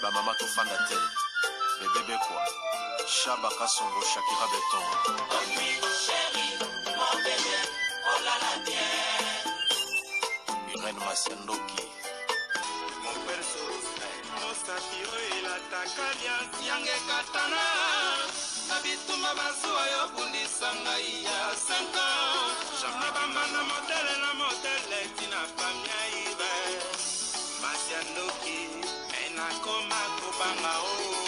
ba mama to fanda te. Bébé quoi. Chaba Kasongo Shakira Beton. Oh oui, chérie, mon bébé, oh là là, bien. Irène Masiandoki. Mon perso, Osatiro et la Takalia, Siange Katana. Nabituma Basua, Yobundi Sangaïa, 5 ans. Jamabamana modèle, la modèle, Tina Famia Ibe. Masiandoki, Enakoma Kobanga, oh.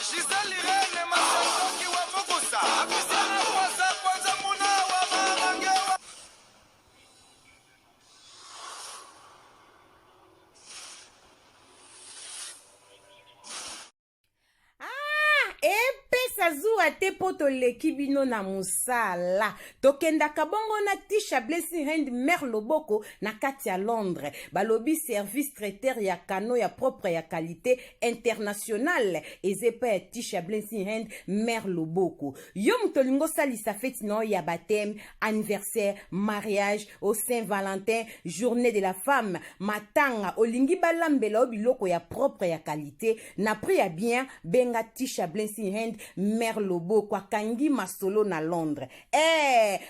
Gisele Irene Masiandoki wa Mugusa. Abisana kwanza muna wa marangewa. Epesa zuwa te poto leki bino na musala. Tokendaka bongo na Tisha Blessing Hand Mère Loboko na kati ya Londres. Balobi service traiteur ya kano ya propre ya qualité internationale. Ezepa ya Tisha Blessing Hand Mère Loboko. Yo mutolingo salisa feti no ya baptême, anniversaire, mariage, au Saint-Valentin, journée de la femme, matanga, olingi balambela obiloko ya propre ya qualité. Na pri ya bien, benga Tisha Blessing Hand Mère Loboko akangi masolo na Londres.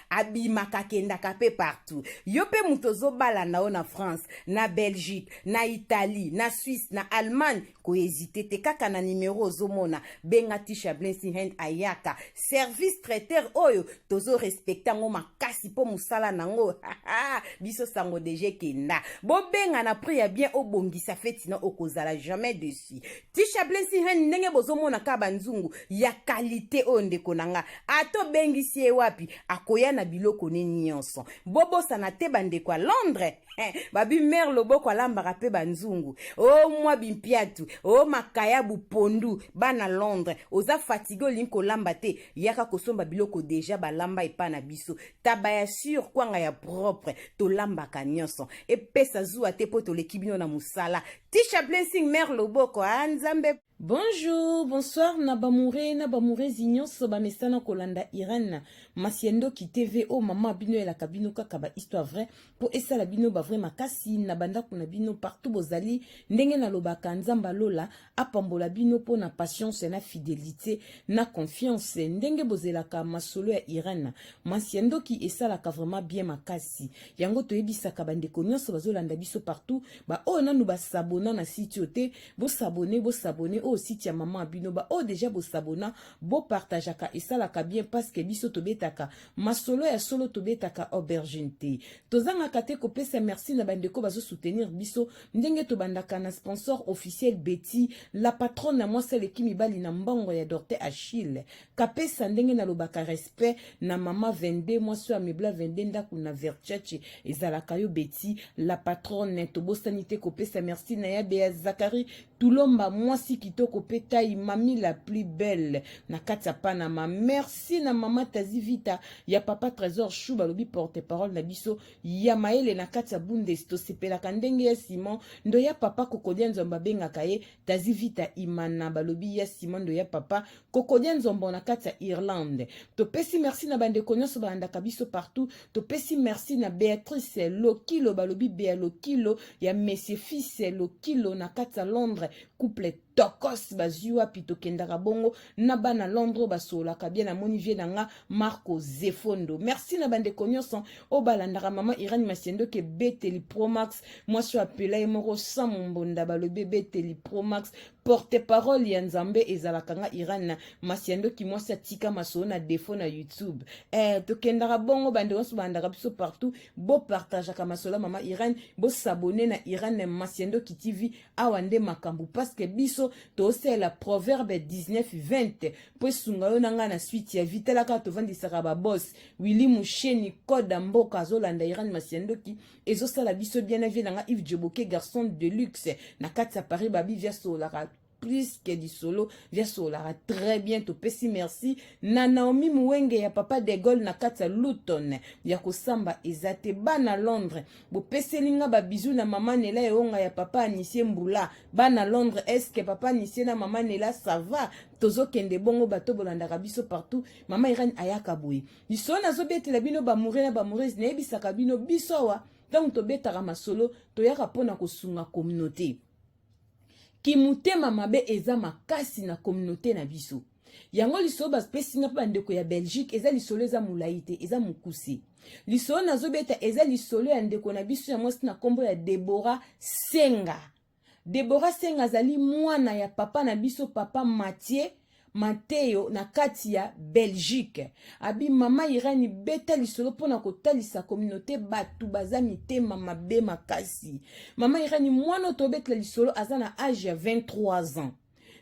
Abimaka kenda kape partout. Yope mutozo bala nao na France, na Belgique, na Italie, na Suisse, na Allemagne. Ko hésité te kaka na numéro zomona. Benga Tisha Blessing Hand ayaka. Service traiteur oyo tozo respecta ngo makasi po musala nango. Biso sango deje kenda. Bo benga na priya bien obongisa feti na okozala jamais dessus. Tisha Blessing Hand ndenge bozomona ka banzungu ya qualité onde konanga. Ato bengisi e wapi akoya na biloko ne nyonso. Bobo sana te bande kwa Londres. Babi Mère Loboko alambaka pe banzungu. Oh mwa bimpiatu. Oh makaya bupondu bana Londres. Oza fatigo linko lamba te. Yaka kosomba biloko deja balamba epa na biso. Tabaya sur kwanga ya propre. To lamba ka nyonso. E pesa zuwa te poto lekibino na musala. Tisha Blessing Mère Loboko anzambe. Bonjour, bonsoir, Nabamoure Zignon, Soba Mestana Kolanda Irène, Masiendo qui TV, oh maman bino et la cabino kakaba histoire vraie, pour essa la bino ba vrai makasi, Nabanda kuna bino partout bozali, ndenge na lobaka nzamba lola, apambola bino po na patience na fidélité, na confiance, ndenge bozelaka masolo ya Irène, Masiendo qui essa la ka vraiment bien makasi, yango toyebisa kabande konyoso bazolanda biso partout, ba oh na nuba sabona na site yote, bo sabone, oh site ya maman abinoba oh déjà bo sabona bo partageaka et ça la ka bien parce que biso tobetaka masolo ya solo tobetaka aubergine te tozanga kate ko pesa merci na bandeko bazo soutenir biso ndenge tobandaka na sponsor officiel Betty la patronne na moi celle qui mibali na mbongo ya Dorte Achille kapesa ndenge na lobaka respect na mama 22 moi so amebla 22 ndaku na verchache ezalaka yo Betty la patronne tobosanité ko pesa merci na ya Bea Zakari tulomba moi si kitoko petai mami la plus belle na kati ya Panama. Merci na mama Tazivita ya papa Trésor Chou balobi porte parole na biso ya maele na kati ya Bundesto sepela kandenge ya Simon ndo ya papa Kokodia Nzomba bengaka ye Tazivita imana balobi ya Simon ndo ya papa Kokodia Nzomba na kati ya Irlande. To pesi merci na bande konyoso bandaka biso partout. To pesi merci na Béatrice Lokilo balobi Bea Lokilo ya Monsieur Fils Lokilo na kati ya Londres couple tokos bazua pito kendaka bongo na bana Londres basolaka bien na monivie nanga Marco Zefondo. Merci na bande konyoso o balandaka mama Irène Masiendo ke Beteli Pro Max moi je appelé moro sans mon bonda balobi Beteli Pro Max porte-parole ya Nzambe ezalaka nga Irène Masiendo ki moi satika maso na défaut na YouTube to kendaka bongo bande onso bandaka biso partout bo partage ka masola mama Irène bo s'abonner na Irène Masiendo ki TV awande makambu parce que biso to c'est la proverbe 19:20 po sunga yo nanga na suite ya vitela ka to vandisaka ba boss Willy Musheni Koda Mboka zolanda Irène Masiendo ki ezosala biso bien avi nanga Yves Djoboke garçon de luxe na kati ya Paris babi via sola plus que du solo via solara très bien to pesi merci na Naomi Muwenge ya papa de Gaulle na kati ya Luton ya kosamba ezate bana Londres bo peselinga ba bisou na mama Nela eonga ya papa Anisie Mbula bana Londres est-ce que papa Anisie na mama Nela ça va tozo kende bongo bato bolandaka biso partout mama Irène ayaka boye isona zo betela bino ba mourir na ba mourir na ebisaka bino biso wa donc tobetaka masolo toyaka mpona kosunga communauté kimutema mabe eza makasi na communauté na biso yango lisolo bapesinga mpe bandeko ya Belgique eza lisolo eza molai te eza mokuse lisolo nazobeta eza lisolo ya ndeko na biso ya mwasi na nkombo ya Deborah Senga. Deborah Senga azali mwana ya papa na biso papa Mateo na kati ya Belgique. Abi mama Irani beta lisolo pona kotalisa communauté batu baza mitema mabe makasi. Mama Irani mwana tobetla lisolo aza na âge ya 23 ans.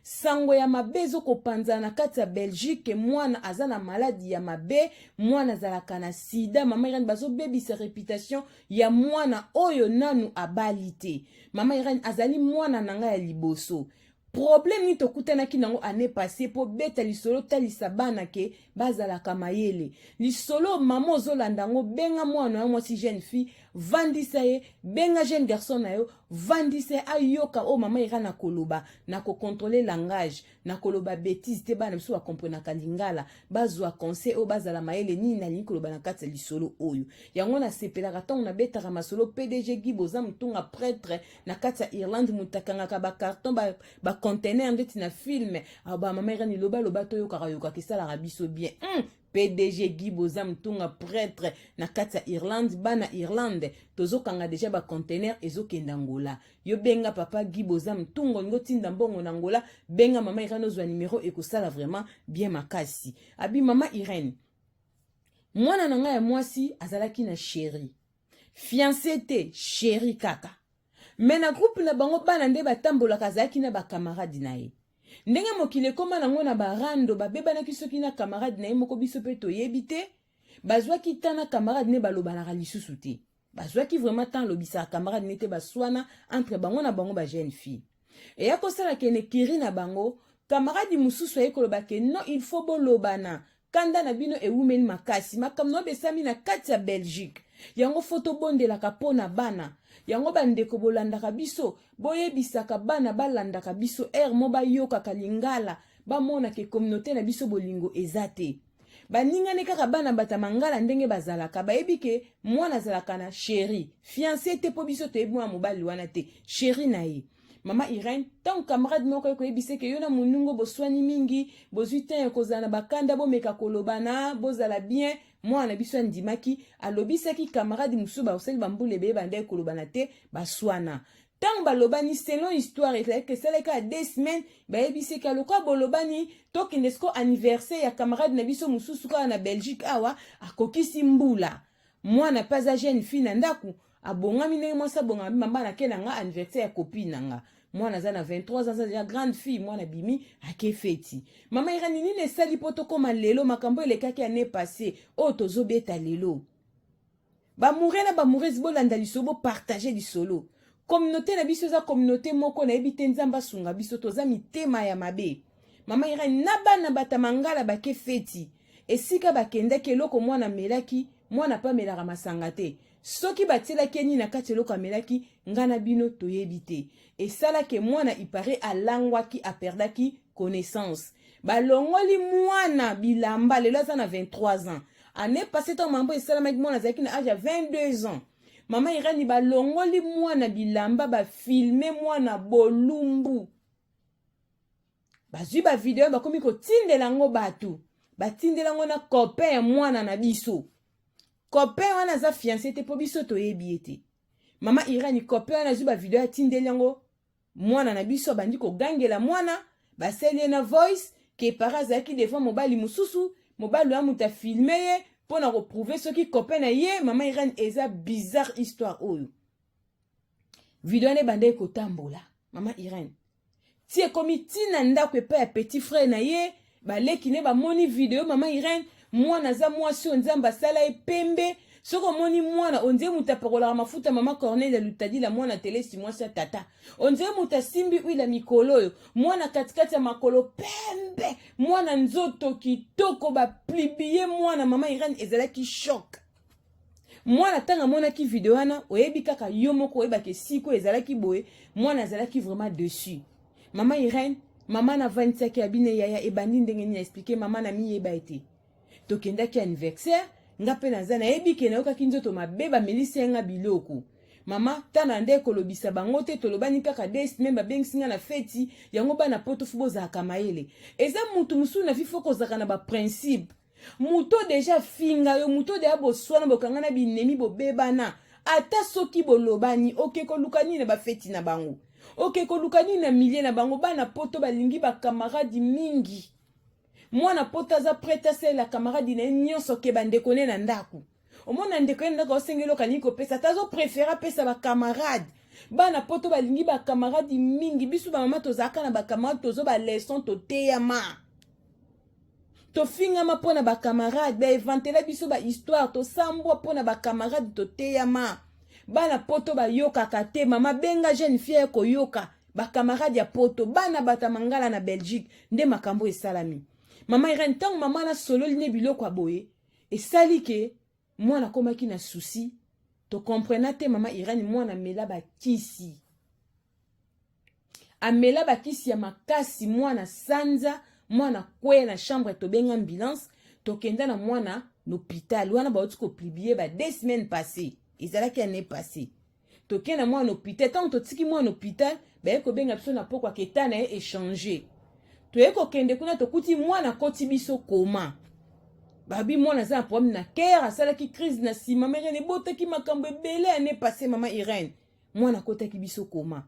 Sango ya mabe zo kopanza na kati ya Belgique mwana aza na maladi ya mabe mwana zalaka na sida. Mama Irani bazo bebisa réputation ya mwana oyo nanu abalite. Mama Irani azali mwana nanga ya liboso. Problème ni tokutanaki nango année passée po beta lisolo talisa bana ke bazalaka mayele. Lisolo mama ozolanda ngo benga mwana ya mwasi jeune fille vandisa ye benga jeune garçon na yo vandisa ayoka o mama ira na koloba na ko contrôler langage na koloba bêtise te bana biso ba comprendre ka lingala bazwa conseil o bazala mayele ni na likoloba na kati lisolo oyo. Yango na sepelaka tongo na betaka masolo PDG Giboza mutunga prêtre na kati ya Irlande mutakanga ka ba carton ba conteneur ndeti na film aba mama ira ni loba to yo karayoka kisala rabiso bien PDG Giboza mutunga prêtre na kati ya Irlande bana Irlande tozokanga deja ba conteneur ezokenda Angola yo benga papa Giboza mutungo ngo tinda mbongo na Angola benga mama Irene ozwa numéro ekosala vraiment bien makasi abi mama Irene mwana nanga ya mwasi azalaki na chéri fiancé te chéri kaka mena groupe na bango bana nde batambola kazaki na ba camarade na ye ndenge mokile koma nango na barando babebanaki soki na camarade na ye moko biso pe toyebi te bazwaki tana camarade ne balobanaka lisusu te bazwaki vraiment tan lobisaka camarade ne te baswana entre bango na bango ba jeune fille eya kosala kene kiri na bango camarade mususu aye koloba ke non il faut bolobana kanda na bino ewumeli makasi makambo besami na kati ya Belgique yango foto bondelaka pona bana yango bandeko bolandaka biso boyebisaka bana balandaka biso mo bayokaka lingala bamona ke communauté na biso bolingo ezate baningane kaka bana batamangala ndenge bazalaka bayebi ke mwana azalaka na chéri fiancé te po biso toyebi mwana mobali wana te chéri na ye mama Irene tant camarade moko koyebise ke yona munungo boswani mingi bozwi ten kozana bakanda bomeka kolobana bozala bien mwana biso ndimaki alobisaki camarade musuba oseli bambule be bande kolobana te baswana tant balobani selon histoire que c'est ka 2 semaines bayebise ka lokwa bolobani tokindesko anniversaire ya camarade na biso mususu ka na Belgique awa akokisi mbula mwana pas jeune fille na ndaku abongami ndenge mwasa bongami mamba na kenanga anniversaire ya copine nanga mwana za na 23 ans ya grande fille mwana bimi ake feti mama Irani nini esali poto koma lelo makambo elekaki ane passé o tozobeta lelo bamurela bamurezi bolanda lisobo partager lisolo communauté na biso za communauté moko na ebite nzamba sunga biso toza mitema ya mabe mama Irani na bana batamangala bake feti esika bakendaki eloko mwana melaki mwana pa melaka masanga te soki batielaki nini na kati eloko amelaki ngana bino toyebi te esalaki mwana ipare alangwaki aperdaki connaissance balongoli mwana bilamba lelo aza na 23 ans année passée to mambo esalamaki mwana azalaki na âge ya 22 ans mama Irani balongoli mwana bilamba bafilme mwana bolumbu bazwi bavideo bakomi kotindela ngo batu batindela ngo na copain ya mwana na biso copain wana za fiancé te po biso toyebi ete mama Irani copain wana zwi bavideo atindeli yango mwana na biso bandi kogangela mwana baseli na voice ke para azalaki devant mobali mususu mobali wa muta filme ye pona koprouver soki copain na ye mama Irani eza bizarre histoire oyo video ne bande kotambola mama Irani tie komi tina ndako epa ya petit frère na ye baleki ne bamoni video mama Irani mwana za mwasi onzamba sala epembe soko moni mwana onze muta parola mafuta mama Corneille lutadi la mwana tele si mwasi ya tata onze muta simbi uila mikolo mwana katikati ya makolo pembe mwana nzoto kitoko ba plibiye mwana mama Irene ezalaki shock mwana tanga mona ki video wana oyebi kaka yo moko oyeba ke siko ezalaki boye mwana azalaki vraiment dessus mama Irene mama na vantia ki abine yaya ebandi ndenge ni expliquer mama na mi yeba ete tokendaki anniversaire nga pe naza nayebi ke nayokaki nzoto mabe bamelisi nga biloko mama tana nde kolobisa bango te tolobani kaka 2 semaines babengisi nga na feti yango bana poto fu bozalaka mayele eza mutu mosusu na vi fo kozalaka na baprincipe mutu deja finga yo mutu deja boswana bokanga na binemi bobebana ata soki bolobani oke koluka nini na bafeti na bango oke koluka nini na milie na bango bana poto balingi bakamaradi mingi mwana poto aza prete asalela kamaradi na ye nyonso ke bandeko ne na ndako omona ndeko ye na ndako osengeli okanini kopesa ata azoprefere apesa bakamarade bana poto balingi bakamaradi mingi biso bamama tozalaka na bakamarade tozo baleson toteyama tofingama mpo na bakamarade baevantela biso bahistoire tosambwa mpo na bakamarade toteyama bana poto bayokaka te mama benga jeune fille koyoka bakamarade ya poto bana bata mangala na Belgique nde makambo esalami mama Irene ntango mama na sololi ne biloko aboye esali ke mwana komaki na souci to comprena te mama Irene mwana mela bakisi amela bakisi ya makasi mwana sanza mwana kwe na chambre tobenga ambulance tokenda na mwana l'hôpital wana bauti ko publier ba 2 semaines passées ezalaki année passée tokenda mwana hôpital tant totiki mwana hôpital ba ko benga biso na pokwa ketana e échanger toyeko kende kuna tokuti mwana koti biso koma babi mwana za problème na cœur asalaki crise na sima mère ne botaki makambo ebele année passée mama Irene mwana kotaki biso koma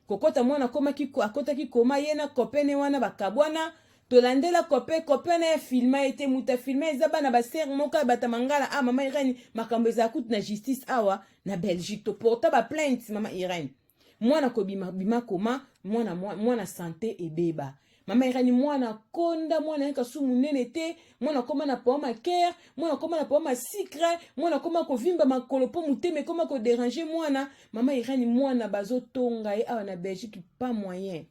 kokota mwana komaki akotaki koma yena kopene wana bakabwana tolandela kope na filma ete muta filma eza bana ba ser moka bata mangala mama Irene makambo za kutu na justice awa na Belgique to porta ba plainte mama Irene mwana ko bima koma mwana santé ebeba mama Irene mwana konda mwana yaka sumu nene te mwana koma na poma cœur mwana koma na poma secret mwana koma ko vimba makolo po muteme koma ko déranger mwana mama Irene mwana bazotonga e awa na Belgique pas moyen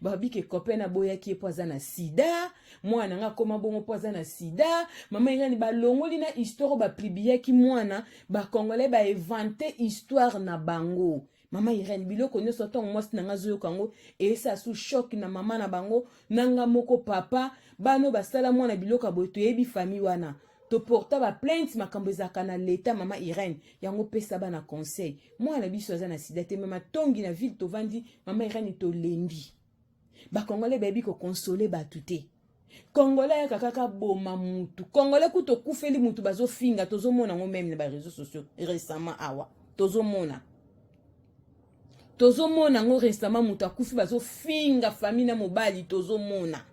babi ke copain na boya ki epoza na sida mwana nga koma bongo poza na sida mama Irene balongoli na histoire ba plibia ki mwana ba congolais ba inventer histoire na bango mama Irene biloko nyonso tongo mwasi na nga zoyo kango esa su choc na mama na bango nanga moko papa bano basala mwana biloko boyo toyebi famille wana to porta ba plainte makambo ezaka na leta mama Irene yango pesa bana conseil mwana biso aza na sida te mama tongi na ville tovandi mama Irene to lembi ba congolais baby ko consoler batu te congolais kaka boma mutu congolais kuto kufeli mutu bazo finga tozo mona ngo même na ba réseaux sociaux récemment awa tozo mona ngo récemment mutu akufi bazo finga famille na mobali tozo mona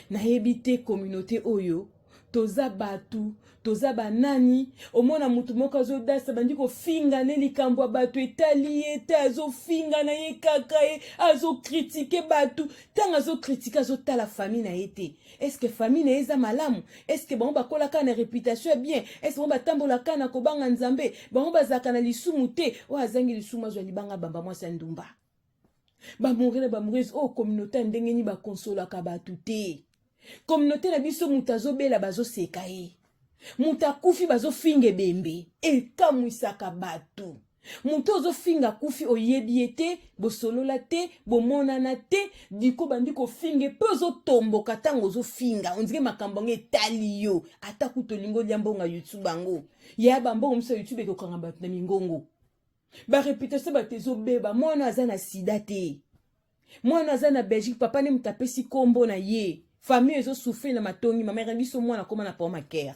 na yebite communauté oyo toza batu toza banani omona mutu moko azodasa bandi ko finga ne likambo batu etali eta azo finga na ye kaka ye azo critiquer batu tanga azo critiquer azo tala famille na ete est-ce que famille na eza malamu est-ce que bango bakola kana réputation bien est-ce que bango batambola kana ko banga nzambe bango bazaka na lisumu te o azangi lisumu azwa libanga bamba mwasa ndumba ba mourir oh communauté ndenge ni ba consola ka batu te communauté na biso mutazo bela bazo sekaye muta kufi bazo finge bembe ekamwisaka batu muto zo finga kufi oyebiete bosolola te bomonana te diko bandiko finge pezo tomboka tango zo finga ondike makambo ngetali yo ata kutolingo liambonga YouTube bango ya bambongo mso YouTube ko kanga batu na mingongo ba réputation batezo beba mwana azana sida te mwana azana Belgique papa ne mutapesi kombo na ye famille ezo souffrir na matongi mama Irene biso mwana koma na poma cœur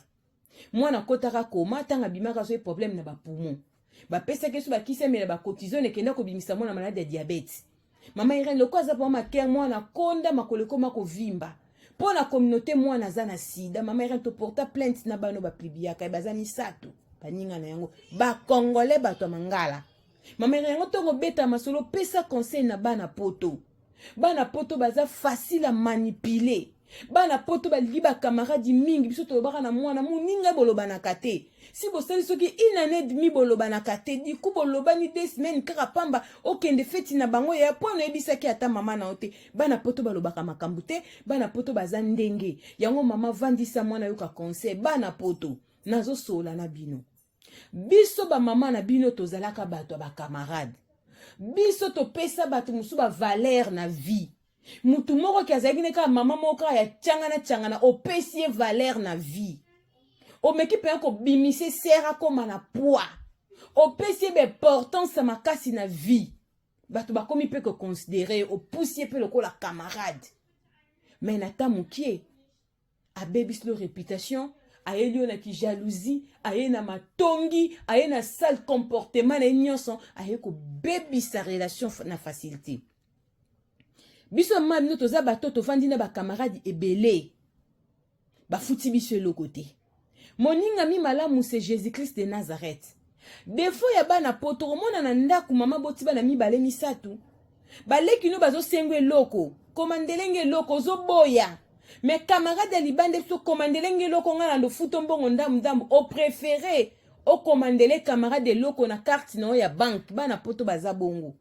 mwana kotaka koma tanga bimaka zo problème na ba poumon ba pesa kesu ba kisemela ba cortisone kenda ko bimisa mwana malade ya diabète mama Irene loko aza poma cœur mwana konda makolo koma ko vimba pona communauté mwana za na sida mama Irene to porta plainte na bano ba plibiaka baza misato baninga na yango ba congolais bato mangala mama Irene yango tongo beta masolo pesa conseil na bana poto baza facile à manipuler bana poto baligi ba camarade mingi biso to baka na mwana muninga bolobana kate si bosali soki une année demi bolobana kate di ku bolobani 2 semaines kaka pamba okende feti na bango ya pona ebisaki ata mama na ote bana poto balobaka makambu te bana poto baza ndenge yango mama vandisa mwana yoka conseil bana poto nazo sola na bino biso ba mama na bino tozalaka bato ba camarade biso to pesa bato musu ba valeur na vie mutu moko ki azaki neka mama moko ya changana opesi valeur na vie omeki mpenza kobimisa ser akoma na poids opesi ye importance ya makasi na vie bato bakomi mpe koconsidere opusi ye mpe lokola camarade me na ta mokie abebisi lo réputation aye lio na kijalousie aye na matongi aye na sale comportement na ye nyonso aye kobebisa relation na facilité biso mama bino toza bato tofandi na bakamarade ebele bafuti biso eloko te moninga mi malamu c'est Jésus-Christ de Nazareth defo ya bana poto komona na ndaku mama boti bana mibale misatu baleki no bazosenga eloko komandelenge eloko ozoboya me camarade ya libande biso komandelenge eloko nga na ndo futo mbongo ndambu o préféré o komandele camarade eloko na carte na ya banque bana poto baza bongo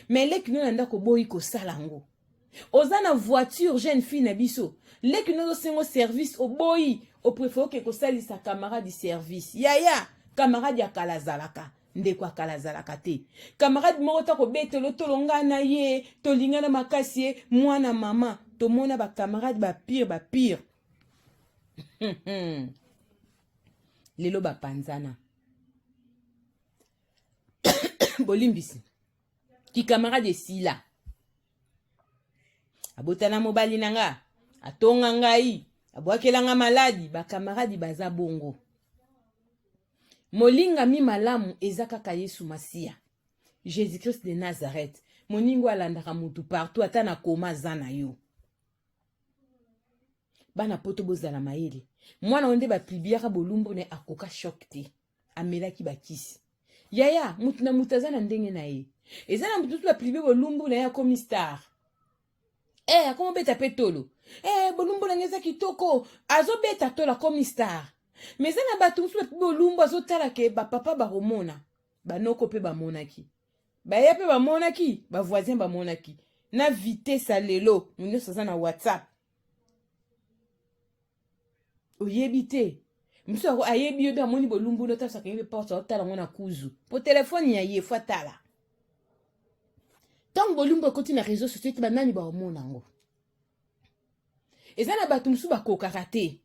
me leki no na ndako boyi kosala ngo oza na voiture jeune fille na biso leki no zosengo service oboyi o préféré ke kosalisa camarade service yaya camarade ya kalazalaka ndeko akalazalaka te camarade moko ta kobetelo tolonga na ye tolinga na makasi ye mwana mama tomona bacamarade bapire lelo bapanzana bolimbisi kikamarade esila abotana mobali na nga atonga ngai abwakelanga maladi bacamarade baza bongo molinga mi malamu eza kaka Yesu Masia Jésus-Christ de Nazareth moningo alandaka mutu partout ata na koma za na yo bana poto bozala mayele mwana onde baplibiaka bolumbu ne akoka shock te amelaki bakisi yaya mutu na mutu aza na ndenge na ye eza na mutu baplibie bolumbu na ye akomi star akomobeta pe tolo bolumbu na nge eza kitoko azobeta tolo akomi star mais eza na bato mosusu bapi bolumbu azotala ke bapapa baromona banoko mpe bamonaki baya mpe bamonaki bavoisin bamonaki na vitese lelo nyonso aza na WhatsApp oyebi te mosusu ayebi yo mpe amoni bolumbu no tasaka ye mpe porte azotala ngo na kuzu po telefone ya ye fo atala ntango bolumbu ekoti na réseau sociaux te banani baromona yango eza na bato mosusu bakokaka te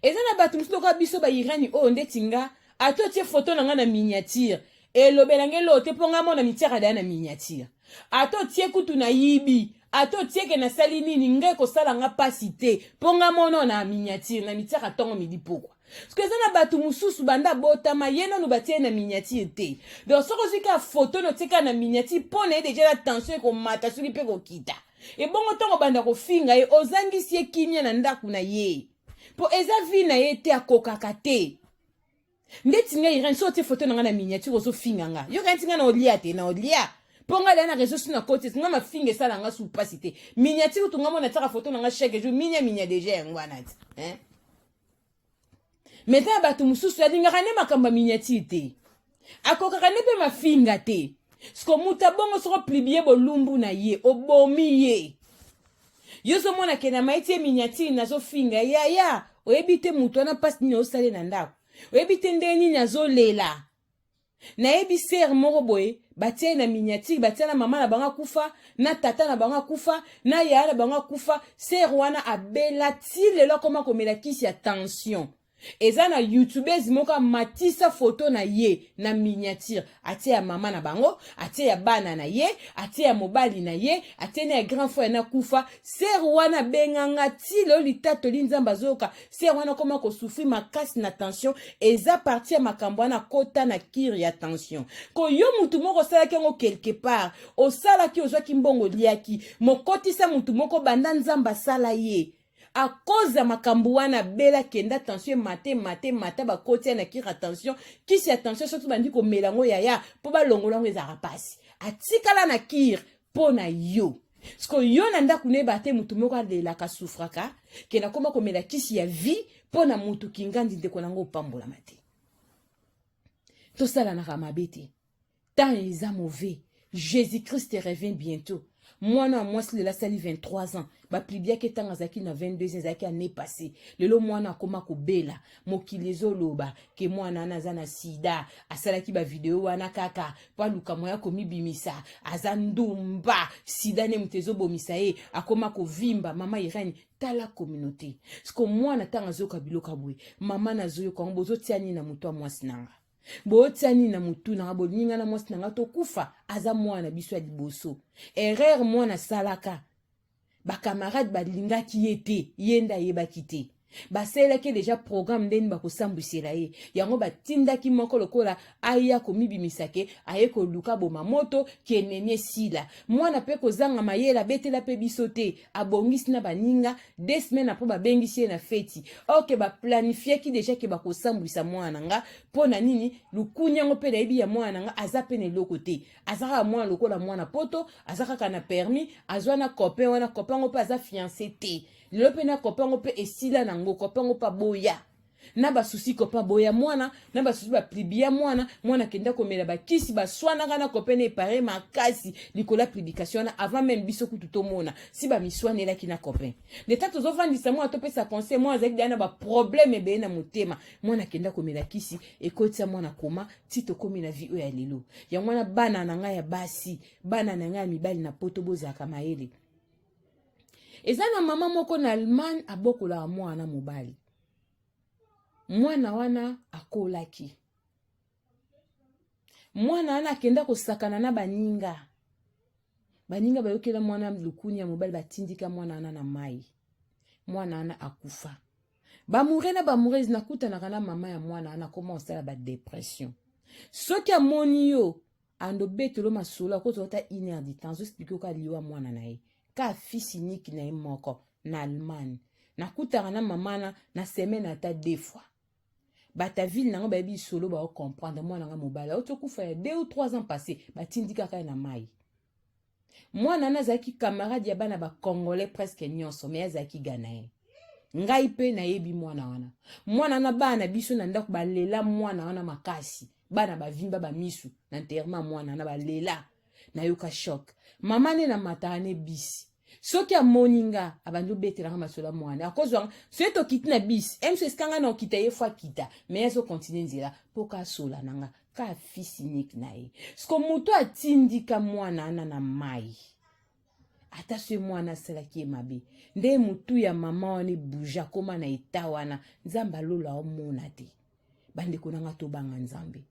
eza na bato mosusu lokola biso bairani oyo ndeti nga ato tie foto na nga na miniature elobela nge lo te mpo nga mona mitiaka daya na miniature ato tie kutu na yibi ato tieke nasali nini ngai kosala nga pasi te mpo nga mona na miniature na mitiaka ntongo midi pokwa soki eza na bato mosusu banda botama ye nanu batie na miniature te donc soki ozwi ka foto notieka na miniature mpo na ye deja na tension ekomata soki mpe kokita ebongo ntongo banda kofinga ye ozangisi ye kimia na ndako na ye po eza vi na ye te akokaka te ndeti nga irene so otie foto na nga na miniature ozofinga nga yo kanti nga na olia te na olia mpo nga lia na réseau su na kote nga mafinga esala nga su pasi te miniature utu nga mona tiaka foto na nga chaque jour minia deja yango wana ti maintenant bato mosusu alingaka nde makambo ya miniature te akokaka nde mpe mafinga te siko mutu abongo soko plibie bolumbu na ye obomi ye yo zomona ke na maiti ye miniature nazofinga yaya oyebi te mutu wana mpasi nini osale na ndako oyebi te nde nini azolela nayebi ser moko boye batie na miniature batie na mama na bango akufa na tata na bango akufa na yaya na bango akufa ser wana abela ti lelo akoma komela kisi ya tension eza na youtubeuse moko amatisa foto na ye na miniature atie ya mama na bango atie ya bana na ye atie ya mobali na ye atie na ya grand frère na kufa ser wana benganga ti lelo litato linzamba azoyoka ser wana koma kosufri makasi na tension eza parti ya makambo wana kota na kire ya tension ko yo mutu moko osalaki yango quelque part osalaki ozwaki mbongo liaki mokotisa mutu moko banda nzamba asala ye a cause ya makambo wana bela kenda tension mate bakotia na kira tension kisi ya tension surtout bandi komela ngo yaya po balongola ngo ezaka pasi atikala na kire po na yo siko yo na ndako ne bate mutu moko adelaka sufraka kena koma komela kisi ya vie po na mutu kingandi ndeko nango pambola mate tosala na mabe te temps eza mauvais Jésus-Christ revient bientôt mwana mwasi lela sali 23 ans baplibia ke tanga zaki na 22 ans zaki année passée lelo mwana akoma kobela mokili ezoloba ke mwana ana aza na sida asalaki ba video wana kaka po aluka moya komibimisa aza ndumba sida ne mutu ezobomisa ye akoma kovimba mama Irene tala communauté siko mwana tanga azoyoka biloko boye mama nazoyoka ngo bozotiani na mutu wa mwasi nanga botiani na mutu nanga bolinga na mwasi nanga tokufa aza mwana biso ya liboso erreur mwana salaka bakamarade balingaki ye te yenda yebaki te baselaki deja programme ndeni bakosambwisela ye yango batindaki moko lokola aya komibimisake aye koluka boma moto kenenie sila mwana pe kozanga mayela betela pe biso te abongisi na baninga 2 semaines apres babengisi ye na feti oke baplanifiaki deja ke bakosambwisa mwana nga mpo na nini lukunyango mpe nayebi ya mwana nga aza pe na eloko te aza kaka mwana lokola mwana poto aza kaka na permis azwa na copain wana copain ngo mpe aza fiancé te lelo pe na copain ngo pe esila nango copain ngo pa boya na basusi copain boya mwana na basusi baplibia mwana kenda komela bakisi baswanaka na copain na epare makasi likola publication na avant même biso kutu tomona si bamiswanelaki na copain leta tozofandisa mwana topesa conseil mwana azalaki daya na baproblème ebeye na motema mwana kenda komela kisi ekotisa mwana koma ti tokomi na vi oyo ya lelo ya mwana bana na ngai ya basi bana na ngai ya mibali na poto bozalaka mayele eza na mama moko na Allemagne abokola mwana mobali mwana wana akolaki mwana wana akenda kosakana na baninga bayokela mwana lukuni ya mobali batindika mwana wana na mai mwana wana akufa bamure na bamurezi nakutanaka na mama ya mwana wana koma osala badepression soki amoni yo andobetelo masolo akotota 1 heure du temps oexplike oka liwa mwana na ye ka fils unique na ye moko na Allemagne nakutaka na mama na semaine ata 2 fois bata ville nango bayebi solo ba comprendre mwana nga mobala otokufa ya 2 ou 3 ans passé batindika kaka na mai mwana na zaki camarade ya bana ba congolais presque nyonso mais azaki ganaye ngai pe na yebi mwana na bana biso na ndako balela mwana wana makasi bana bavimba ba misu na enterrement mwana na balela na yoka shock mama ne na matane bisi soki amoninga abandu betelanga masola mwana akozwa seto kitina bisi emso skanga na okita ye fois kita mais eso continue nzira poka sola nanga ka fils unique na ye sko muto atindika mwana ana na mai ata se mwana salaki mabe nde mutu ya mama wana buja koma na eta wana nzamba lola omona te bande konanga to banga nzambe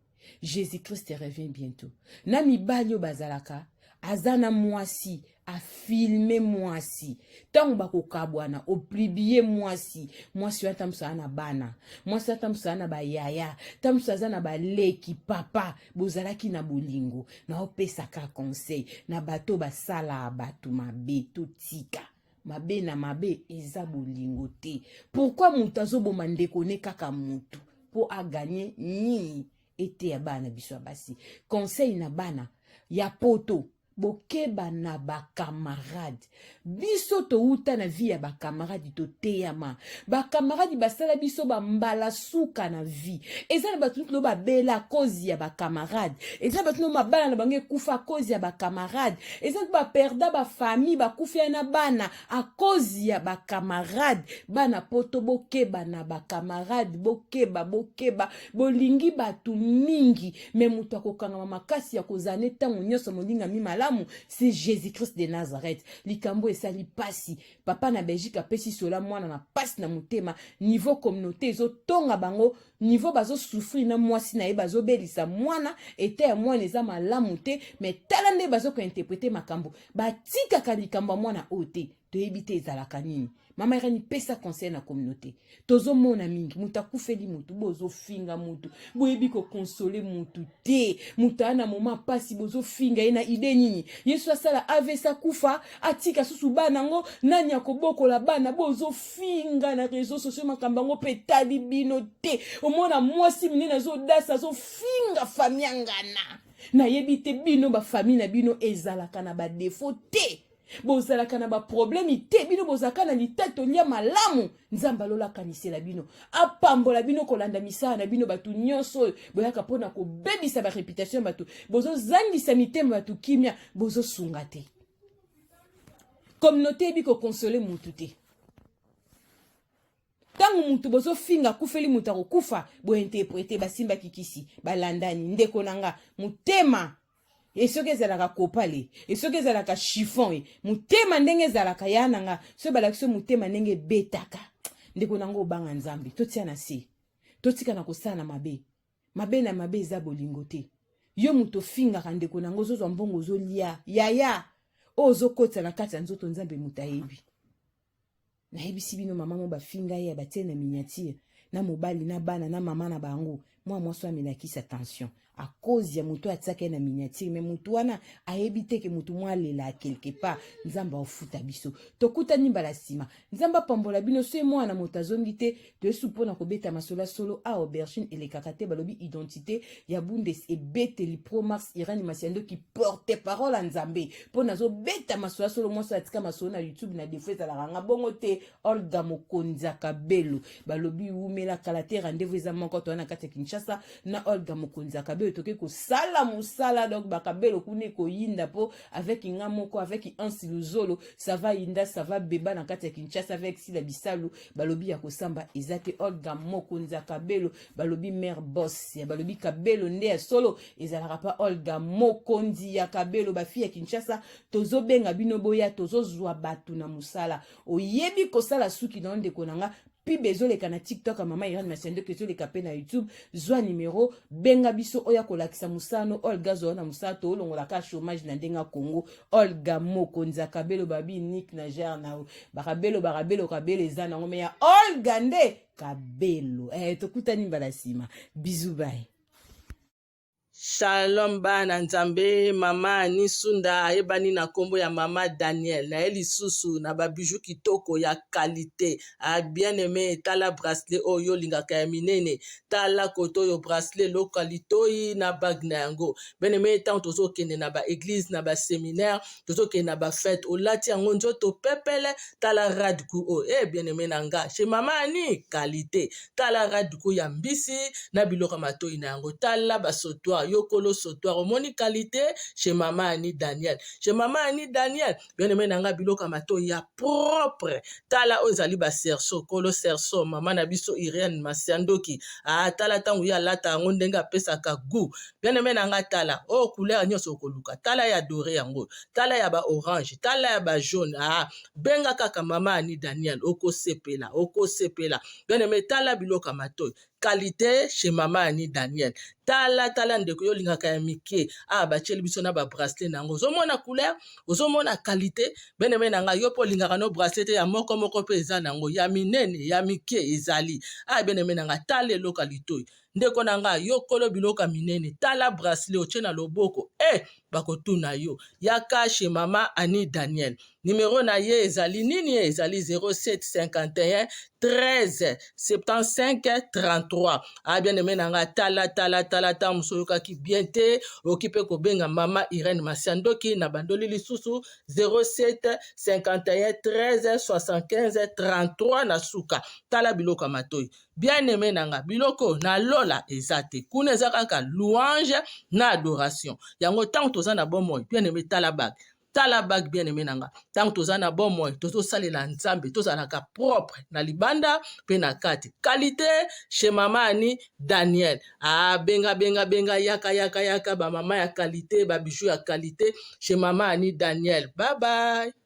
Jésus-Christ revient bientôt na mibali bazalaka azana mwasi afilme mwasi tango bakokabwana oplibie mwasi watamsa na bana mwasi watamsa na bayaya tamsa na baleki papa bozalaki na bolingo na opesa ka conseil na bato basala bato mabe totika mabe na mabe eza bolingo te pourquoi mutu azoboma ndeko ne kaka mutu po a gagner nini ete ya bana biso basi conseil na bana ya poto bokeba na bakamarade biso touta na vie ya bakamarade toteyama bakamarade basala biso bambala suka na vie eza na bato no babela kozi ya bakamarade eza na bato no mabala na bango ekufa kozi ya bakamarade eza na baperda bafamille bakufia na bana a kozi ya bakamarade bana poto bokeba na bakamarade bokeba bolingi batu mingi me mutu akokangama makasi ya kozana ntango nyonso molinga mimala c'est Jésus-Christ de Nazareth likambo esali pasi papa na Belgique apesi sola mwana na pasi na mutema niveau communauté ezo tonga bango niveau bazo souffrir na mwasi na ye bazo belisa mwana ete ya mwana eza malamu te mais tala nde bazo ko interpréter makambo batika ka likambo mwana ote toyebi te ezalaka nini mama Irene pesa conseil na communauté tozo mona mingi mutu akufeli mutu bozo finga mutu boyebi ko consoler mutu te mutu ana moma pasi bozo finga ina ide nini Yesu asala avesa kufa atika susu bana ngo nani akobokola bana bozo finga na réseaux sociaux makamba ngo petali bino te omona mwasi minene zo dasa zo finga famiangana na yebite bino ba famille na bino ezalaka na ba défaut te bozalaka na ba problème te bino bozalaka na litato lia malamu nzamba lola kanisela bino apambola bino kolanda misala na bino batu nyonso boyaka pona ko bebisa ba réputation batu bozo zangisa mitema batu kimia bozo sunga te communauté ebi kokonsole mutu te ntango mutu bozofinga kufeli mutu akokufa bointerprete basimbaki kisi balandani ndeko na nga motema esoki ezalaka kopale esoki ezalaka chiffon motema ndenge ezalaka ya na nga so balakisi motema ndenge ebetaka ndeko na nga obanga nzambe totia na se totika na kosala na mabe na mabe eza bolingo te yo mutu ofingaka ndeko na nga ozozwa mbongo ozolia yaya oyo ozokotisa na kati ya nzoto nzambe mutu ayebi nayebisi bino mama mo bafinga ye batie na miniature na mobali na bana na mama na bango mwasi amelakisa tension a cause ya mutu atiaka na miniature mais mutu wana ayebi te ke mutu alela quelque part nzamba ofuta biso tokutani mbala nsima nzamba pambola bino so mwana moto azongi te toyesu mpona kobeta masolo solo a aubergine elekaka te balobi identité ya bundes ebeteli pro mars irani masiando ki porte parole a nzambe mpona azobeta masolo solo mwasi atika masolo na youtube na defo ezalaka nga bongo te Olga Mokonzi Akabelo balobi umela kala te rendez-vous eza moko to wana kati ya Kinshasa na Olga Mokonzi Akabelo toke ko sala musala donc bakabelo kune ko yinda po avec nga moko avec Ansi Luzolo ça va yinda ça va beba na kati ya Kinshasa avec Sila Bisalu balobi ya kosamba ezate Olga Mokonzi Akabelo balobi mère boss ya balobi Kabelo nde ya solo ezalaka pa Olga Mokonzi Akabelo ba fille ya Kinshasa tozo benga bino boya tozo zwa batu na musala oyebi kosala suki na ndeko nanga pi bezoleka na TikTok mama Irani Masiando kezoleka pe na YouTube zwa numero benga biso oya kolakisa musano Olga zo na musato olongola ka chômage na ndenga Congo Olga Mokonzi Akabelo babi Nick na Jernao bakabelo kabelo ezana ngome ya Olga nde Kabelo tokutani mbala sima bisous bye. Shalom bana nzambe mama Anisunda ayebani na kombo ya mama Daniel na elisusu na babiju kitoko ya qualité a bien aimé tala bracelet oyo lingaka ya minene tala koto yo bracelet lokalito na bag na yango bien aimé tant tozo kende na ba église na ba séminaire tozo kende na ba fête olati yango nzoto pepele tala radku o bien aimé nanga chez mama Ani qualité tala radku ya mbisi na biloko matoi na yango tala basotoa yokolo sotoir omoni qualité chez mama Ani Daniel chez mama Ani Daniel bien aimé nanga biloko mato ya propre tala ozali ba serso kolo serso mama na biso Irene Masiandoki tala tangu ya lata yango ndenge apesaka goût bien aimé nanga tala couleur nyonso koluka tala ya doré yango tala ya ba orange tala ya ba jaune benga kaka mama Ani Daniel okosepela bien aimé tala biloko mato qualité chez mama Ani Daniel tala ndeko yo lingaka ya mike bacheli biso na ba bracelet nango ozomona couleur ozomona qualité bien aimé nanga yo po lingaka no bracelet ya moko pe eza nango ya minene ya mike ezali bien aimé nanga tala lokalito ndeko nanga yo kolo biloka minene tala bracelet otie na loboko bakotuna yo yaka chez mama Ani Daniel numéro na ye ezali nini ezali 0751 13 75 33 bien aimé nanga tala musoyoka ki bien te okipe ko benga mama Irene Masiandoki na bandoli lisusu 07 51 13 75 33 na suka tala biloko matoi bien aimé nanga biloko na lola ezate kuna eza kaka louange na adoration yango tant toza na bon moi bien aimé tala bag bien aimé nanga tant toza na bon moi tozo salela nzambe tozalaka propre na libanda pe na kati qualité chez mama Ani Daniel benga yaka ba mama ya qualité ba bijou ya qualité chez mama Ani Daniel bye bye.